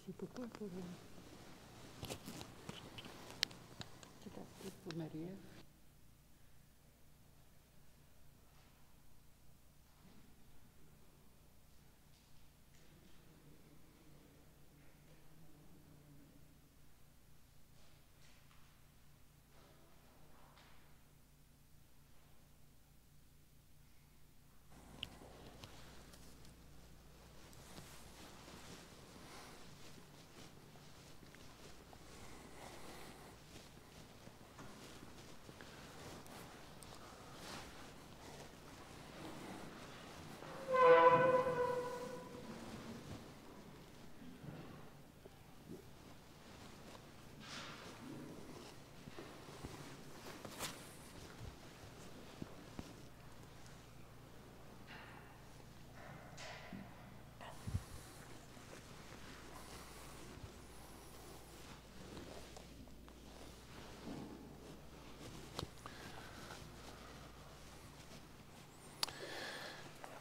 sais pourquoi pour Marie-Ève.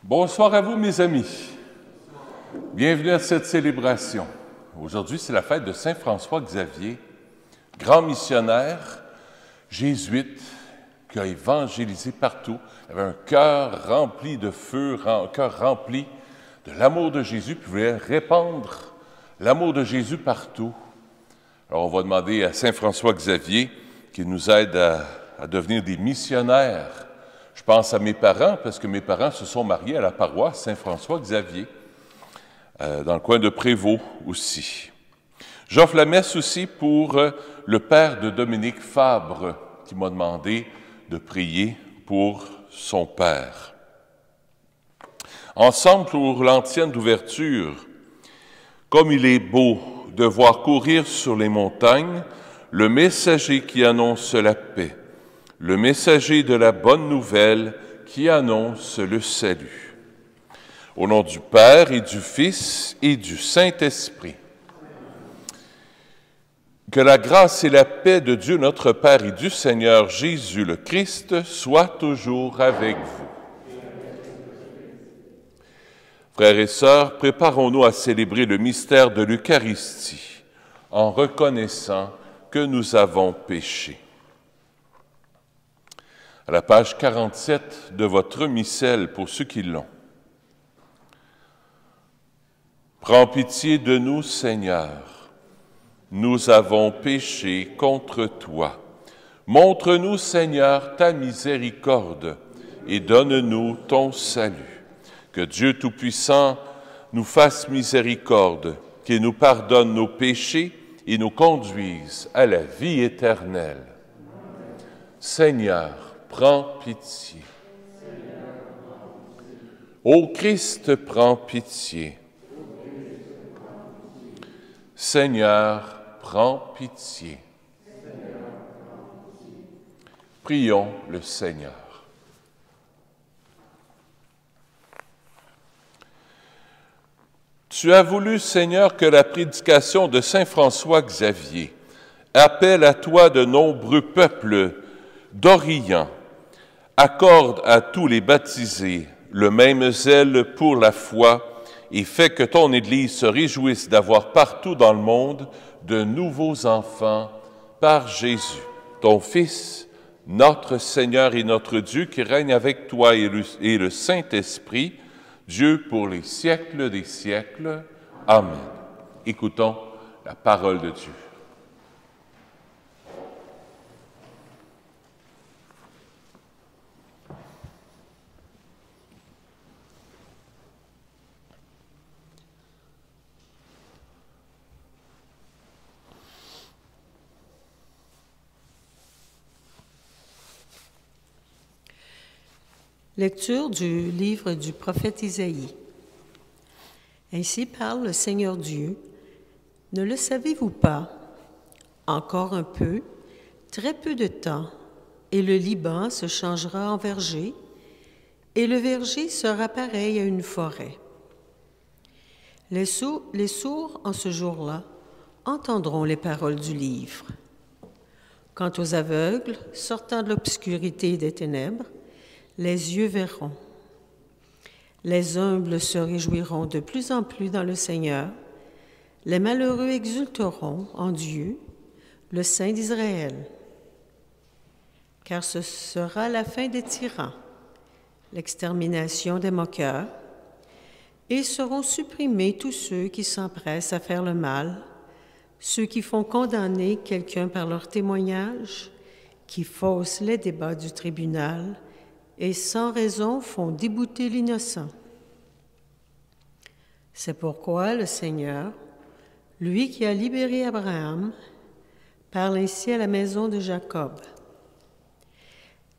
Bonsoir à vous, mes amis. Bienvenue à cette célébration. Aujourd'hui, c'est la fête de Saint François Xavier, grand missionnaire jésuite qui a évangélisé partout. Il avait un cœur rempli de feu, un cœur rempli de l'amour de Jésus, puis voulait répandre l'amour de Jésus partout. Alors, on va demander à Saint François Xavier qu'il nous aide à devenir des missionnaires. Je pense à mes parents, parce que mes parents se sont mariés à la paroisse Saint-François-Xavier, dans le coin de Prévost aussi. J'offre la messe aussi pour le père de Dominique Fabre, qui m'a demandé de prier pour son père. Ensemble pour l'antienne d'ouverture, comme il est beau de voir courir sur les montagnes le messager qui annonce la paix, le messager de la bonne nouvelle qui annonce le salut. Au nom du Père et du Fils et du Saint-Esprit. Que la grâce et la paix de Dieu notre Père et du Seigneur Jésus le Christ soient toujours avec vous. Frères et sœurs, préparons-nous à célébrer le mystère de l'Eucharistie en reconnaissant que nous avons péché. À la page 47 de votre missel pour ceux qui l'ont. Prends pitié de nous, Seigneur. Nous avons péché contre toi. Montre-nous, Seigneur, ta miséricorde et donne-nous ton salut. Que Dieu Tout-Puissant nous fasse miséricorde, qu'il nous pardonne nos péchés et nous conduise à la vie éternelle. Seigneur, prends pitié. Ô Christ, prends pitié. Seigneur, prends pitié. Prions le Seigneur. Tu as voulu, Seigneur, que la prédication de Saint François Xavier appelle à toi de nombreux peuples d'Orient, accorde à tous les baptisés le même zèle pour la foi et fait que ton Église se réjouisse d'avoir partout dans le monde de nouveaux enfants par Jésus, ton Fils, notre Seigneur et notre Dieu, qui règne avec toi et le Saint-Esprit, Dieu pour les siècles des siècles. Amen. Écoutons la parole de Dieu. Lecture du livre du prophète Isaïe. Ainsi parle le Seigneur Dieu. Ne le savez-vous pas? Encore un peu, très peu de temps, et le Liban se changera en verger, et le verger sera pareil à une forêt. Les sourds en ce jour-là entendront les paroles du livre. Quant aux aveugles, sortant de l'obscurité des ténèbres, les yeux verront. Les humbles se réjouiront de plus en plus dans le Seigneur. les malheureux exulteront en Dieu, le Saint d'Israël. Car ce sera la fin des tyrans, l'extermination des moqueurs, et seront supprimés tous ceux qui s'empressent à faire le mal, ceux qui font condamner quelqu'un par leur témoignage, qui faussent les débats du tribunal et sans raison font débouter l'innocent. C'est pourquoi le Seigneur, lui qui a libéré Abraham, parle ainsi à la maison de Jacob.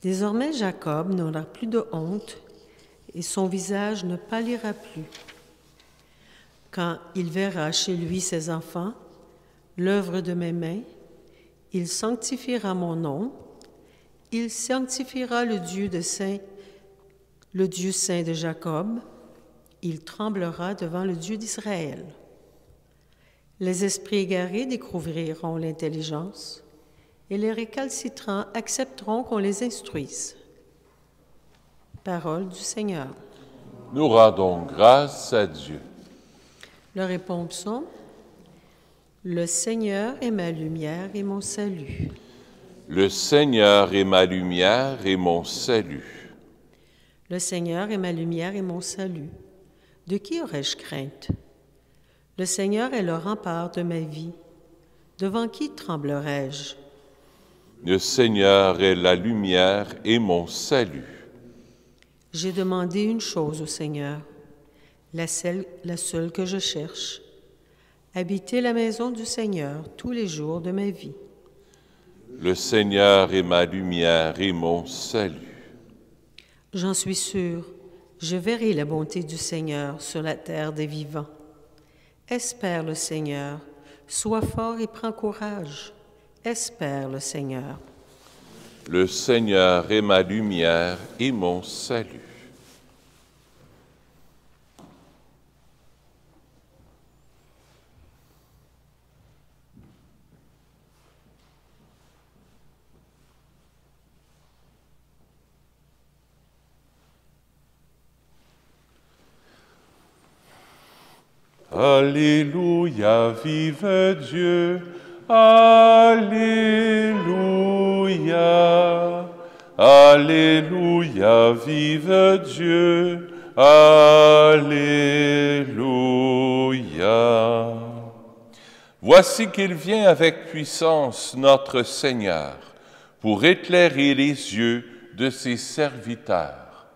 Désormais Jacob n'aura plus de honte et son visage ne pâlira plus. Quand il verra chez lui ses enfants, l'œuvre de mes mains, il sanctifiera mon nom, il sanctifiera le Dieu saint de Jacob, il tremblera devant le Dieu d'Israël. Les esprits égarés découvriront l'intelligence, et les récalcitrants accepteront qu'on les instruise. Parole du Seigneur. Nous rendons grâce à Dieu. Le répondons, le Seigneur est ma lumière et mon salut. Le Seigneur est ma lumière et mon salut. Le Seigneur est ma lumière et mon salut. De qui aurais-je crainte? Le Seigneur est le rempart de ma vie. Devant qui tremblerais-je? Le Seigneur est la lumière et mon salut. J'ai demandé une chose au Seigneur, la seule que je cherche, habiter la maison du Seigneur tous les jours de ma vie. Le Seigneur est ma lumière et mon salut. J'en suis sûr, je verrai la bonté du Seigneur sur la terre des vivants. Espère le Seigneur, sois fort et prends courage. Espère le Seigneur. Le Seigneur est ma lumière et mon salut. Alléluia, vive Dieu, Alléluia, Alléluia, vive Dieu, Alléluia. Voici qu'il vient avec puissance, notre Seigneur, pour éclairer les yeux de ses serviteurs.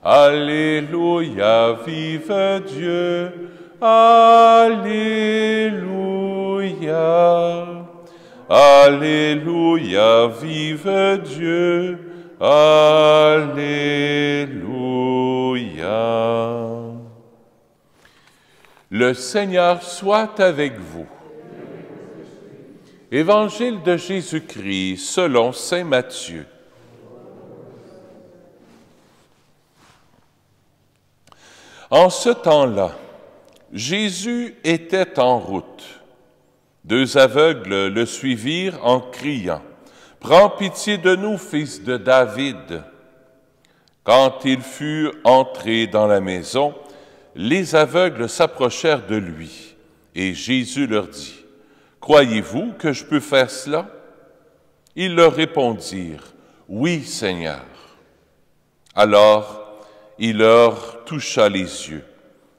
Alléluia, vive Dieu, Alléluia, Alléluia, vive Dieu, Alléluia. Le Seigneur soit avec vous. Évangile de Jésus-Christ selon saint Matthieu. En ce temps-là, Jésus était en route. Deux aveugles le suivirent en criant, « Prends pitié de nous, fils de David !» Quand il fut entré dans la maison, les aveugles s'approchèrent de lui, et Jésus leur dit, « Croyez-vous que je peux faire cela? » Ils leur répondirent, « Oui, Seigneur. » Alors, il leur toucha les yeux,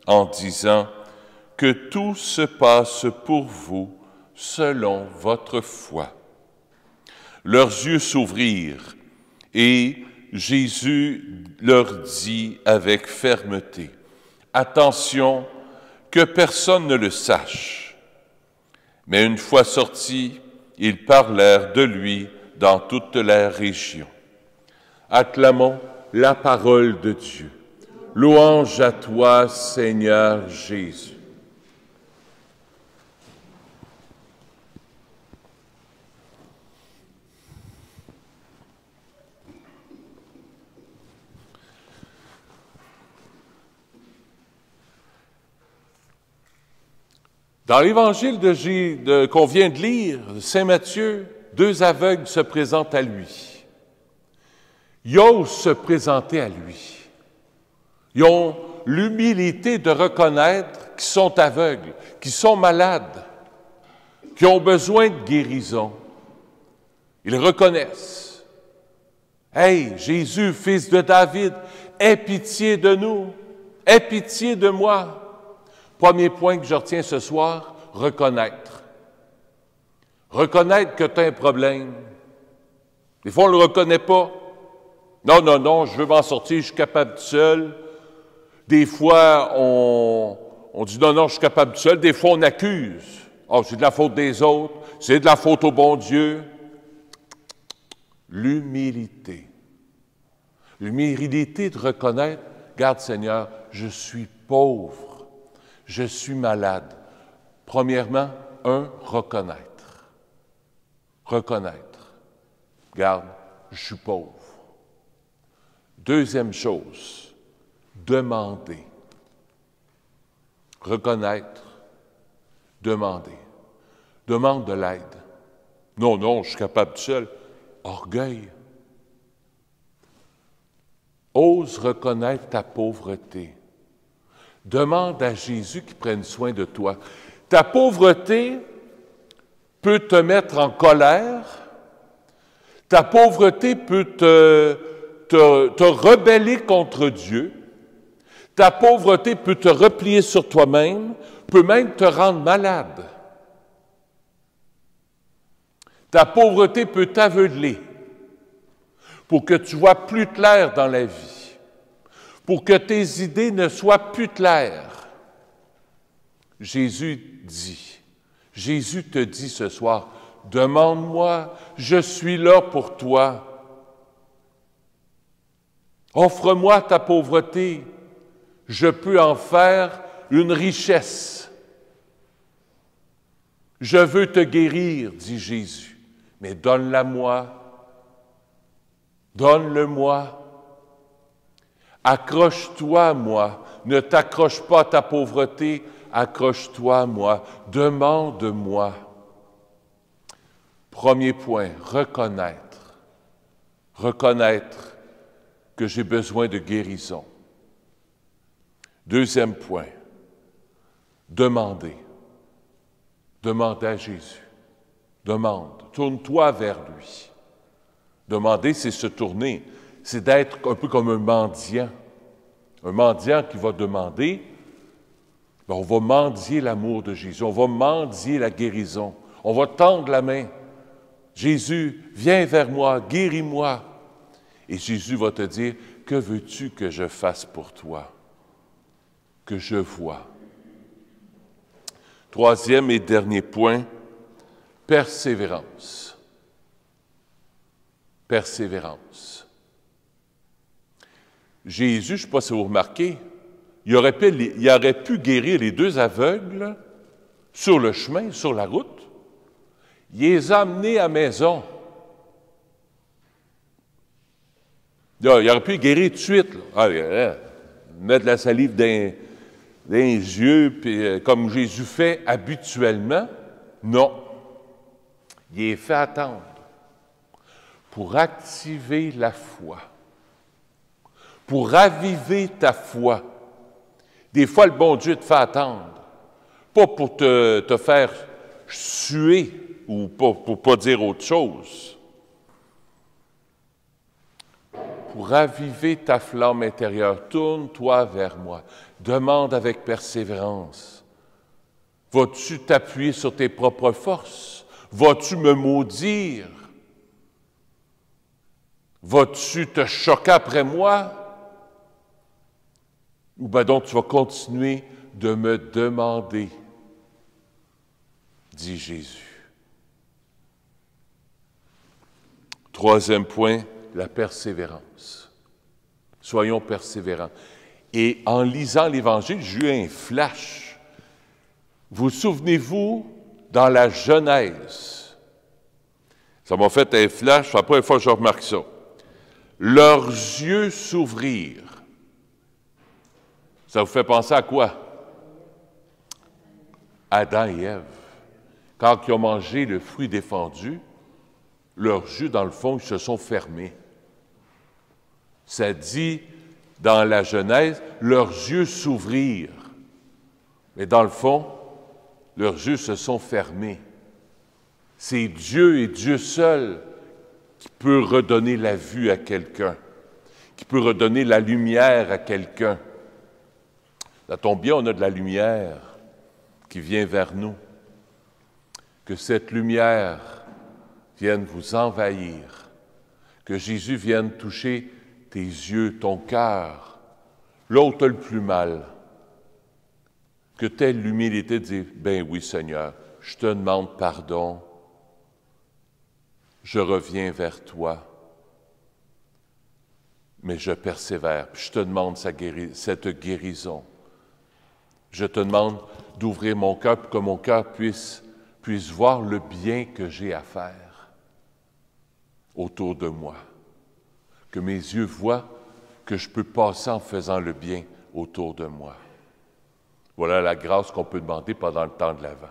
en disant, « Que tout se passe pour vous selon votre foi. » Leurs yeux s'ouvrirent, et Jésus leur dit avec fermeté, « Attention, que personne ne le sache. » Mais une fois sortis, ils parlèrent de lui dans toute la région. Acclamons la parole de Dieu. Louange à toi, Seigneur Jésus. Dans l'évangile qu'on vient de lire, saint Matthieu, deux aveugles se présentent à lui. Ils osent se présenter à lui. Ils ont l'humilité de reconnaître qui sont aveugles, qui sont malades, qui ont besoin de guérison. Ils reconnaissent. « Hey, Jésus, fils de David, aie pitié de nous, aie pitié de moi. » Premier point que je retiens ce soir, reconnaître. Reconnaître que tu as un problème. Des fois, on ne le reconnaît pas. Non, non, non, je veux m'en sortir, je suis capable tout seul. Des fois, on dit non, non, je suis capable tout seul. Des fois, on accuse. Oh, c'est de la faute des autres, c'est de la faute au bon Dieu. L'humilité. L'humilité de reconnaître, regarde Seigneur, je suis pauvre, je suis malade. Premièrement, reconnaître. Reconnaître. Regarde, je suis pauvre. Deuxième chose, demander. Reconnaître, demander. Demande de l'aide. Non, non, je suis capable tout seul. Orgueil. Ose reconnaître ta pauvreté. Demande à Jésus qu'il prenne soin de toi. Ta pauvreté peut te mettre en colère. Ta pauvreté peut te rebeller contre Dieu. Ta pauvreté peut te replier sur toi-même, peut même te rendre malade. Ta pauvreté peut t'aveugler pour que tu vois plus clair dans la vie, pour que tes idées ne soient plus claires. Jésus te dit ce soir, demande-moi, je suis là pour toi. Offre-moi ta pauvreté, je peux en faire une richesse. Je veux te guérir, dit Jésus, mais donne-la-moi. Donne-le-moi. Accroche-toi à moi. Ne t'accroche pas à ta pauvreté, accroche-toi à moi. Demande-moi. Premier point, reconnaître. Reconnaître que j'ai besoin de guérison. Deuxième point, demander. Demander à Jésus. Demande. Tourne-toi vers lui. Demander, c'est se tourner. C'est d'être un peu comme un mendiant. Un mendiant qui va demander, on va mendier l'amour de Jésus. On va mendier la guérison. On va tendre la main. Jésus, viens vers moi, guéris-moi. Et Jésus va te dire, que veux-tu que je fasse pour toi? Que je vois. Troisième et dernier point, persévérance. Persévérance. Jésus, je ne sais pas si vous remarquez, il aurait pu guérir les deux aveugles sur le chemin, sur la route. Il les a amenés à la maison. Là, il aurait pu guérir tout de suite. Mettre de la salive dans les yeux, puis, comme Jésus fait habituellement. Non. Il est fait attendre pour activer la foi, pour raviver ta foi. Des fois, le bon Dieu te fait attendre, pas pour te faire suer ou pour ne pas dire autre chose, pour raviver ta flamme intérieure. Tourne-toi vers moi. Demande avec persévérance. Vas-tu t'appuyer sur tes propres forces? Vas-tu me maudire? Vas-tu te choquer après moi? Ou bien donc tu vas continuer de me demander, dit Jésus. Troisième point, la persévérance. Soyons persévérants. Et en lisant l'Évangile, j'ai eu un flash. Vous souvenez-vous, dans la Genèse, ça m'a fait un flash, c'est la première fois que je remarque ça. Leurs yeux s'ouvrirent. Ça vous fait penser à quoi? Adam et Ève. Quand ils ont mangé le fruit défendu, leurs yeux, dans le fond, ils se sont fermés. Ça dit, dans la Genèse, leurs yeux s'ouvrirent Mais dans le fond, leurs yeux se sont fermés. C'est Dieu et Dieu seul qui peut redonner la vue à quelqu'un, qui peut redonner la lumière à quelqu'un. Ça tombe bien, on a de la lumière qui vient vers nous. Que cette lumière vienne vous envahir, que Jésus vienne toucher tes yeux, ton cœur, l'autre le plus mal. Que tu aies l'humilité de dire, ben oui Seigneur, je te demande pardon, je reviens vers toi, mais je persévère, je te demande cette guérison. Je te demande d'ouvrir mon cœur pour que mon cœur puisse voir le bien que j'ai à faire autour de moi. Que mes yeux voient que je peux passer en faisant le bien autour de moi. Voilà la grâce qu'on peut demander pendant le temps de l'Avent.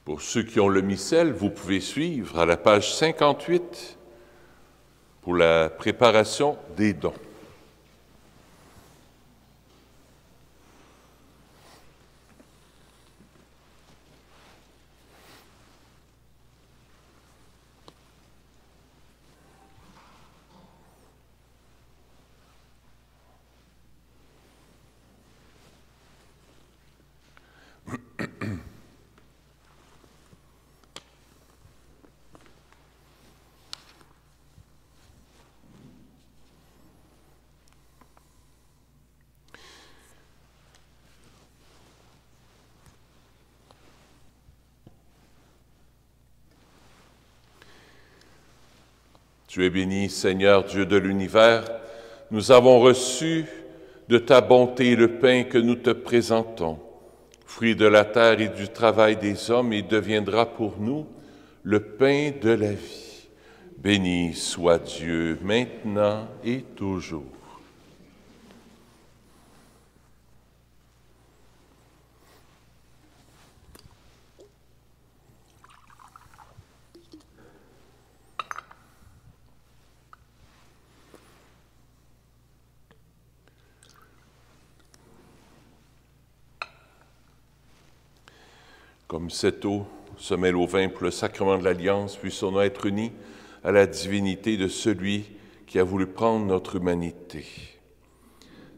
Pour ceux qui ont le missel, vous pouvez suivre à la page 58 pour la préparation des dons. Tu es béni, Seigneur Dieu de l'univers. Nous avons reçu de ta bonté le pain que nous te présentons, fruit de la terre et du travail des hommes, et deviendra pour nous le pain de la vie. Béni soit Dieu, maintenant et toujours. Comme cette eau se mêle au vin pour le sacrement de l'Alliance, puissions-nous être unis à la divinité de celui qui a voulu prendre notre humanité.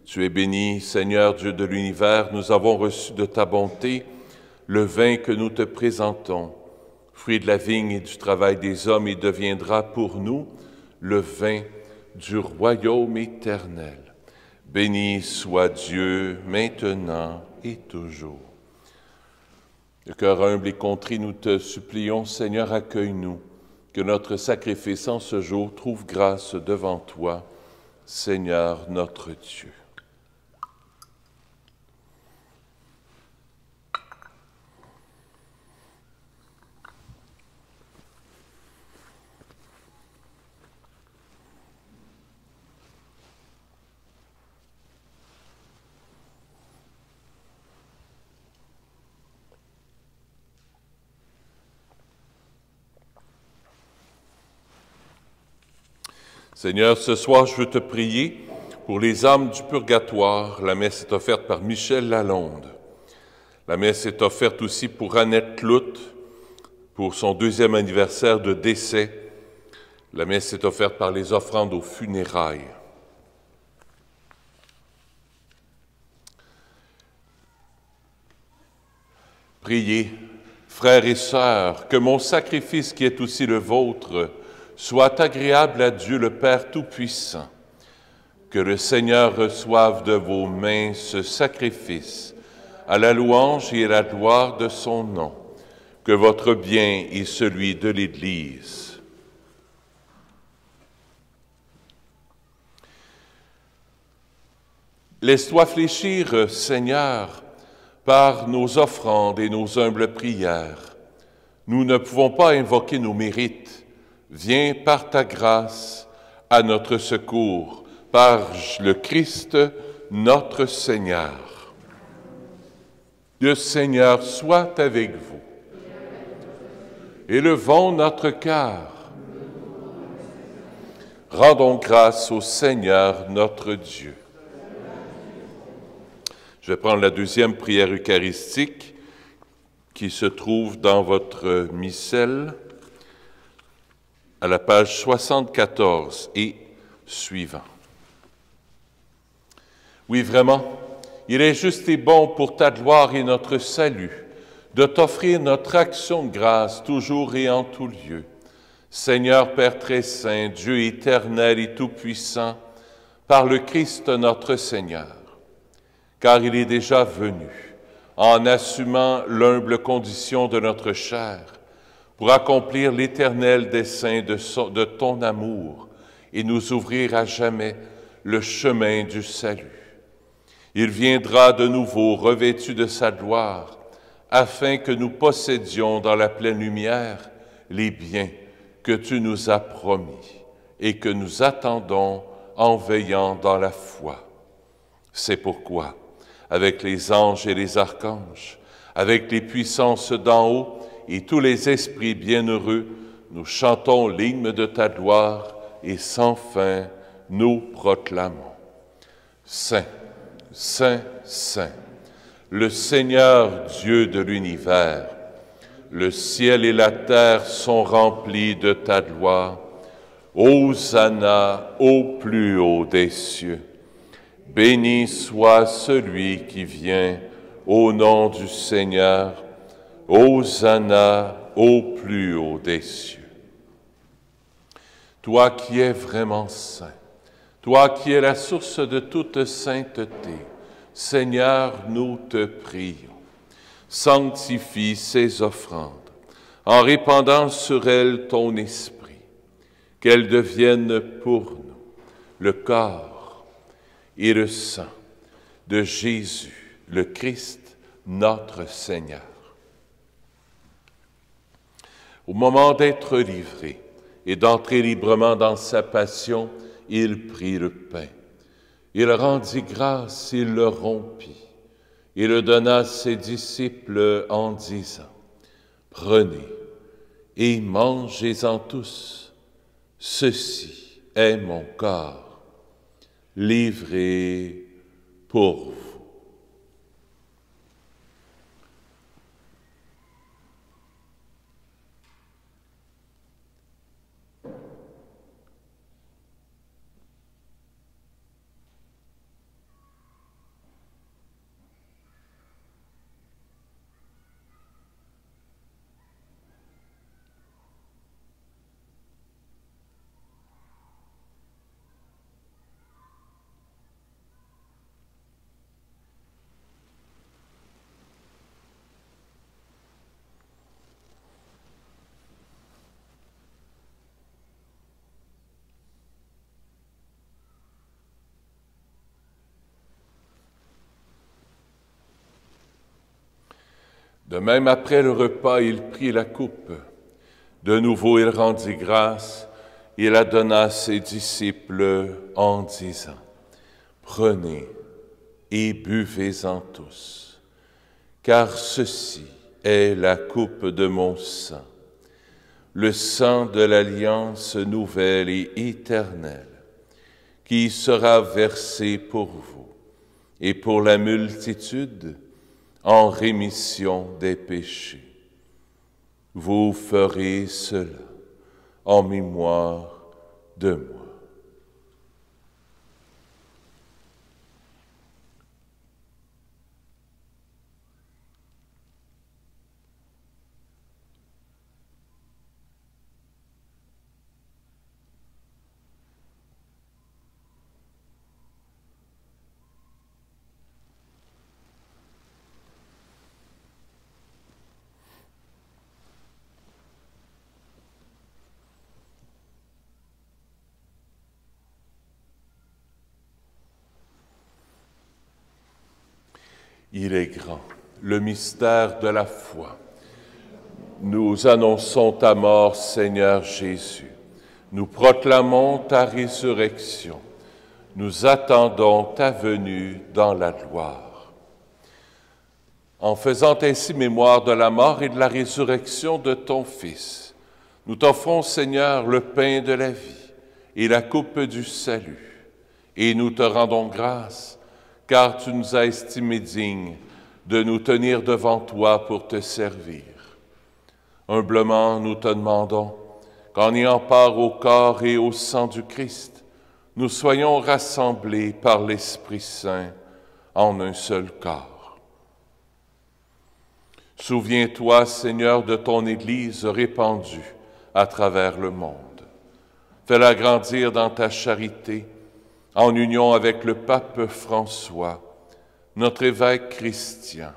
Tu es béni, Seigneur Dieu de l'univers, nous avons reçu de ta bonté le vin que nous te présentons, fruit de la vigne et du travail des hommes, et deviendra pour nous le vin du royaume éternel. Béni soit Dieu, maintenant et toujours. De cœur humble et contrit, nous te supplions, Seigneur, accueille-nous, que notre sacrifice en ce jour trouve grâce devant toi, Seigneur notre Dieu. Seigneur, ce soir, je veux te prier pour les âmes du purgatoire. La messe est offerte par Michel Lalonde. La messe est offerte aussi pour Annette Clout, pour son 2e anniversaire de décès. La messe est offerte par les offrandes aux funérailles. Priez, frères et sœurs, que mon sacrifice qui est aussi le vôtre soit agréable à Dieu le Père Tout-Puissant. Que le Seigneur reçoive de vos mains ce sacrifice à la louange et à la gloire de son nom. Que votre bien et celui de l'Église. Laisse-toi fléchir, Seigneur, par nos offrandes et nos humbles prières. Nous ne pouvons pas invoquer nos mérites. Viens par ta grâce à notre secours par le Christ notre Seigneur. Le Seigneur soit avec vous. Élevons notre cœur. Rendons grâce au Seigneur notre Dieu. Je vais prendre la deuxième prière eucharistique qui se trouve dans votre missel à la page 74 et suivant. Oui, vraiment, il est juste et bon pour ta gloire et notre salut de t'offrir notre action de grâce toujours et en tout lieu. Seigneur Père très saint, Dieu éternel et tout-puissant, par le Christ notre Seigneur, car il est déjà venu, en assumant l'humble condition de notre chair, pour accomplir l'éternel dessein de ton amour et nous ouvrir à jamais le chemin du salut. Il viendra de nouveau revêtu de sa gloire, afin que nous possédions dans la pleine lumière les biens que tu nous as promis et que nous attendons en veillant dans la foi. C'est pourquoi, avec les anges et les archanges, avec les puissances d'en haut et tous les esprits bienheureux, nous chantons l'hymne de ta gloire et sans fin nous proclamons. Saint, Saint, Saint, le Seigneur Dieu de l'univers, le ciel et la terre sont remplis de ta gloire. Hosanna au plus haut des cieux. Béni soit celui qui vient au nom du Seigneur. Hosanna au plus haut des cieux. Toi qui es vraiment saint, toi qui es la source de toute sainteté, Seigneur, nous te prions. Sanctifie ces offrandes en répandant sur elles ton esprit, qu'elles deviennent pour nous le corps et le sang de Jésus, le Christ, notre Seigneur. Au moment d'être livré et d'entrer librement dans sa passion, il prit le pain. Il rendit grâce, il le rompit. Il le donna à ses disciples en disant, « Prenez et mangez-en tous. Ceci est mon corps, livré pour vous. » De même, après le repas, il prit la coupe. De nouveau, il rendit grâce. Il la donna à ses disciples en disant, « Prenez et buvez-en tous, car ceci est la coupe de mon sang, le sang de l'alliance nouvelle et éternelle, qui sera versé pour vous et pour la multitude en rémission des péchés. Vous ferez cela en mémoire de moi. » Il est grand, le mystère de la foi. Nous annonçons ta mort, Seigneur Jésus. Nous proclamons ta résurrection. nous attendons ta venue dans la gloire. En faisant ainsi mémoire de la mort et de la résurrection de ton Fils, nous t'offrons, Seigneur, le pain de la vie et la coupe du salut, et nous te rendons grâce, car tu nous as estimés dignes de nous tenir devant toi pour te servir. Humblement, nous te demandons qu'en ayant part au corps et au sang du Christ, nous soyons rassemblés par l'Esprit Saint en un seul corps. Souviens-toi, Seigneur, de ton Église répandue à travers le monde. Fais-la grandir dans ta charité, en union avec le pape François, notre évêque Christian,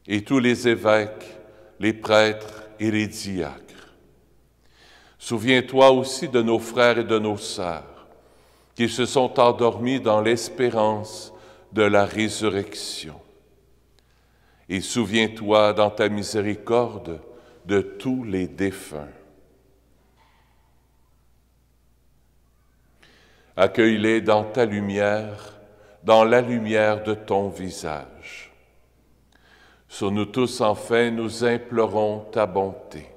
et tous les évêques, les prêtres et les diacres. Souviens-toi aussi de nos frères et de nos sœurs, qui se sont endormis dans l'espérance de la résurrection. Et souviens-toi dans ta miséricorde de tous les défunts. Accueille-les dans ta lumière, dans la lumière de ton visage. Sur nous tous, enfin, nous implorons ta bonté.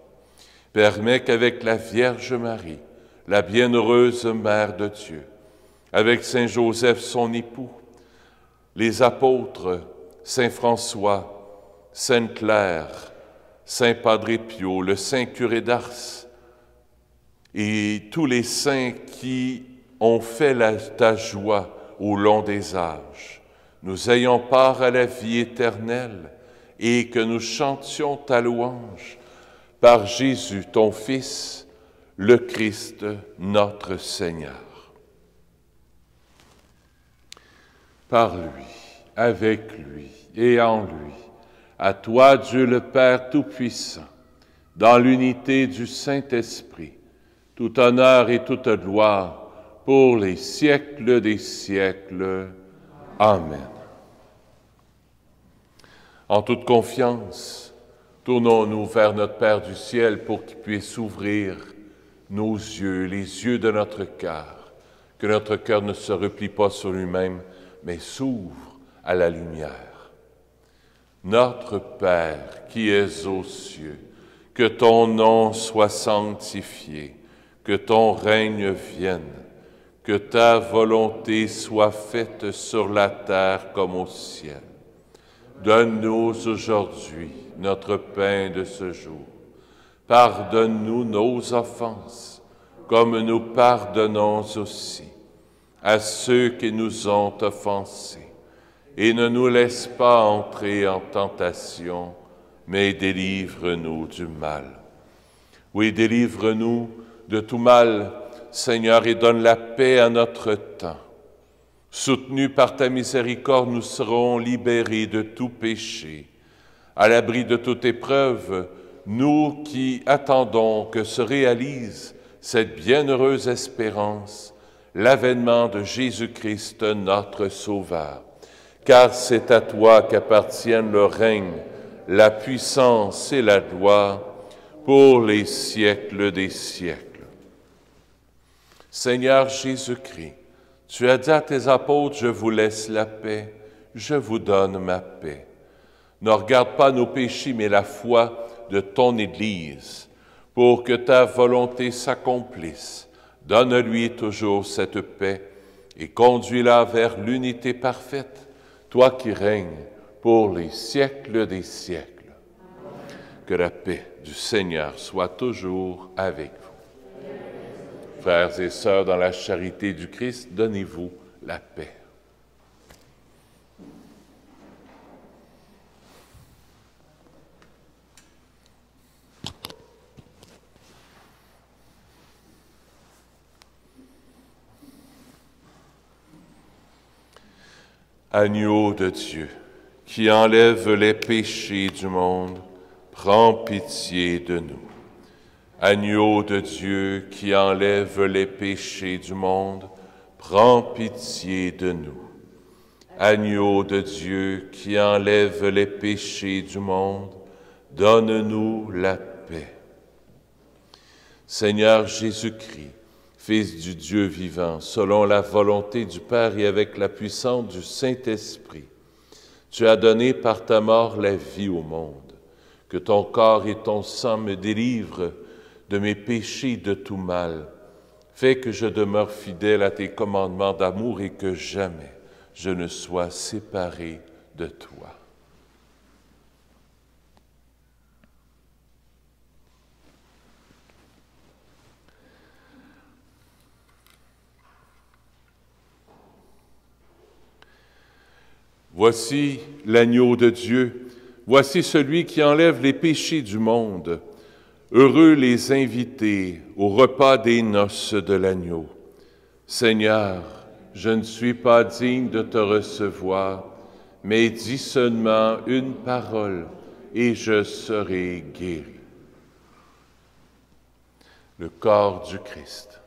Permets qu'avec la Vierge Marie, la bienheureuse Mère de Dieu, avec Saint Joseph, son époux, les apôtres, Saint François, Sainte Claire, Saint Padre Pio, le Saint Curé d'Ars, et tous les saints qui ont fait ta joie au long des âges, nous ayons part à la vie éternelle et que nous chantions ta louange par Jésus, ton Fils, le Christ, notre Seigneur. Par lui, avec lui et en lui, à toi, Dieu le Père Tout-Puissant, dans l'unité du Saint-Esprit, tout honneur et toute gloire pour les siècles des siècles. Amen. En toute confiance, tournons-nous vers notre Père du ciel pour qu'il puisse ouvrir nos yeux, les yeux de notre cœur, que notre cœur ne se replie pas sur lui-même, mais s'ouvre à la lumière. Notre Père qui es aux cieux, que ton nom soit sanctifié, que ton règne vienne, que ta volonté soit faite sur la terre comme au ciel. Donne-nous aujourd'hui notre pain de ce jour. Pardonne-nous nos offenses, comme nous pardonnons aussi à ceux qui nous ont offensés. Et ne nous laisse pas entrer en tentation, mais délivre-nous du mal. Oui, délivre-nous de tout mal, Seigneur, et donne la paix à notre temps. Soutenus par ta miséricorde, nous serons libérés de tout péché. À l'abri de toute épreuve, nous qui attendons que se réalise cette bienheureuse espérance, l'avènement de Jésus-Christ, notre Sauveur. Car c'est à toi qu'appartiennent le règne, la puissance et la gloire pour les siècles des siècles. Seigneur Jésus-Christ, tu as dit à tes apôtres, je vous laisse la paix, je vous donne ma paix. Ne regarde pas nos péchés, mais la foi de ton Église, pour que ta volonté s'accomplisse. Donne-lui toujours cette paix et conduis-la vers l'unité parfaite, toi qui règnes pour les siècles des siècles. Que la paix du Seigneur soit toujours avec vous. Frères et sœurs, dans la charité du Christ, donnez-vous la paix. Agneau de Dieu, qui enlève les péchés du monde, prends pitié de nous. Agneau de Dieu, qui enlève les péchés du monde, prends pitié de nous. Agneau de Dieu, qui enlève les péchés du monde, donne-nous la paix. Seigneur Jésus-Christ, Fils du Dieu vivant, selon la volonté du Père et avec la puissance du Saint-Esprit, tu as donné par ta mort la vie au monde. Que ton corps et ton sang me délivrent de mes péchés, de tout mal. Fais que je demeure fidèle à tes commandements d'amour et que jamais je ne sois séparé de toi. Voici l'agneau de Dieu, voici celui qui enlève les péchés du monde. Heureux les invités au repas des noces de l'agneau. Seigneur, je ne suis pas digne de te recevoir, mais dis seulement une parole et je serai guéri. Le corps du Christ.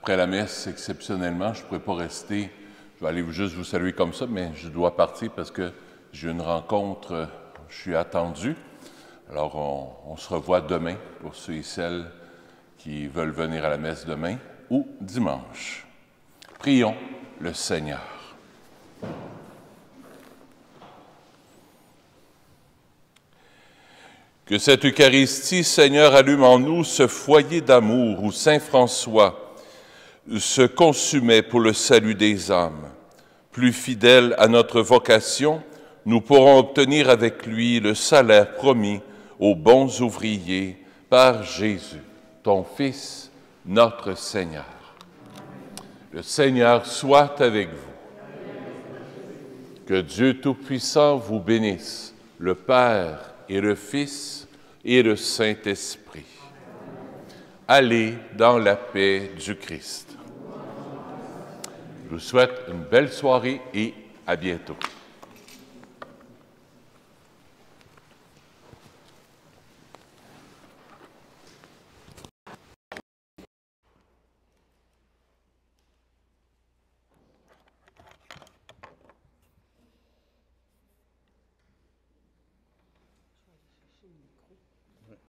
Après la messe, exceptionnellement, je ne pourrais pas rester. Je vais aller juste vous saluer comme ça, mais je dois partir parce que j'ai une rencontre, je suis attendu. Alors, on se revoit demain pour ceux et celles qui veulent venir à la messe demain ou dimanche. Prions le Seigneur. Que cette Eucharistie, Seigneur, allume en nous ce foyer d'amour où Saint François se consumait pour le salut des âmes. Plus fidèles à notre vocation, nous pourrons obtenir avec lui le salaire promis aux bons ouvriers par Jésus, ton Fils, notre Seigneur. Le Seigneur soit avec vous. Que Dieu Tout-Puissant vous bénisse, le Père et le Fils et le Saint-Esprit. Allez dans la paix du Christ. Je vous souhaite une belle soirée et à bientôt.